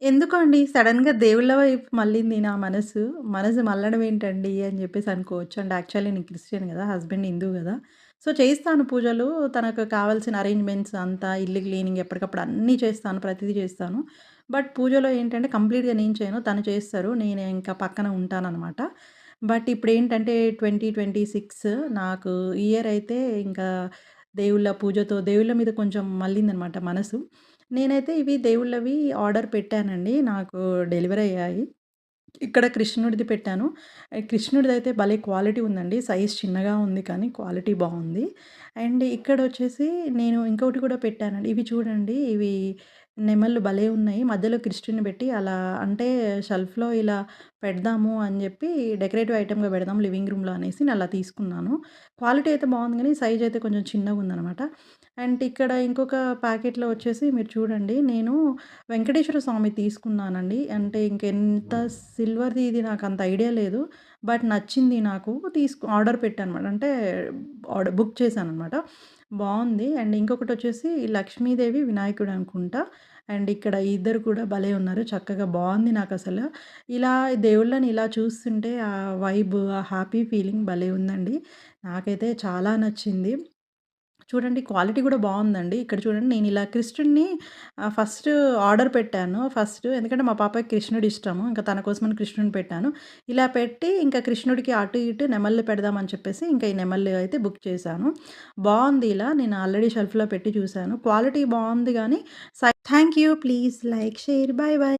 ఎందుకో అండి సడెన్‌గా దేవుళ్ళ వైపు మళ్ళింది నా మనసు. మనసు మళ్ళడం ఏంటండి అని జెప్పేసి అనుకోవచ్చు. అంటే యాక్చువల్లీ నేను క్రిస్టియన్ గదా! హస్బెండ్ హిందువు గదా! సో, చేస్తాను పూజలు. తనకు కావాల్సిన అరేంజ్‌మెంట్స్ అంతా ఇల్లు క్లీనింగ్ ఎప్పటికప్పుడు అన్నీ చేస్తాను. ప్రతిదీ చేస్తాను. బట్ పూజలో ఏంటంటే కంప్లీట్‌గా నేను చేయను. తను చేస్తారు. నేను ఇంకా పక్కన ఉంటాననమాట. బట్ ఇప్పుడేంటంటే 2026 నాకు ఈ ఇయర్ అయితే ఇంకా దేవుళ్ళ పూజతో దేవుళ్ళ మీద కొంచెం మళ్ళిందనమాట మనసు. నేనైతే ఇవి దేవుళ్ళవి ఆర్డర్ పెట్టానండి. నాకు డెలివరీ అయ్యాయి. ఇక్కడ కృష్ణుడిది పెట్టాను. కృష్ణుడిదయితే భలే క్వాలిటీ ఉందండి. సైజ్ చిన్నగా ఉంది కానీ క్వాలిటీ బావుంది. అండ్ ఇక్కడొచ్చేసి నేను ఇంకోటి కూడా పెట్టానండి. ఇవి చూడండి ఇవి నెమళ్ళు భలే ఉన్నాయి. మధ్యలో కృష్ణుడిని పెట్టి అలా అంటే షెల్ఫ్‌లో ఇలా పెడదాము అని జెప్పి డెకరేటివ్ ఐటెమ్‌గా పెడదాం లివింగ్ రూమ్‌లో అనేసి నేను అలా తీసుకున్నాను. క్వాలిటీ అయితే బావుంది గానీ సైజ్ అయితే కొంచెం చిన్నగుందనమాట. అండ్ ఇక్కడ ఇంకొక ప్యాకెట్‌లో వచ్చేసి మీరు చూడండి నేను వెంకటేశ్వర స్వామి తీసుకున్నానండి. అంటే ఇంకెంత సిల్వర్‌ది ఇది నాకంత ఐడియా లేదు. బట్ నచ్చింది నాకు. ఆర్డర్ పెట్టానన్నమాట. అంటే బుక్ చేశాననమాట. బావుంది. అండ్ ఇంకొకటొచ్చేసి లక్ష్మీదేవి, వినాయకుడు అనుకుంటా. అండ్ ఇక్కడ ఇద్దరు కూడా భలే ఉన్నారు. చక్కగా బావుంది నాకసల. ఇలా దేవుళ్ళని ఇలా చూస్తుంటే ఆ వైబ్, ఆ హ్యాపీ ఫీలింగ్ భలే ఉందండి. నాకైతే చాలా నచ్చింది. చూడండి క్వాలిటీ గూడా బావుందండి. ఇక్కడ చూడండి నేనిలా కృష్ణుడిని ఫస్ట్ ఆర్డర్ పెట్టాను. ఎందుకంటే మా పాపకి కృష్ణుడు ఇష్టము. ఇంకా తన కోసమని కృష్ణుడిని పెట్టాను. ఇలా పెట్టి ఇంకా కృష్ణుడికి అటు ఇటు నెమళ్ళు పెడదామని చెప్పేసి ఇంకా ఈ నెమళ్ళు అయితే బుక్ చేశాను. బావుంది ఇలా. నేను ఆల్రెడీ షెల్ఫ్‌లో పెట్టి చూసాను. క్వాలిటీ బావుంది గానీ thank you. Please like, share. By by.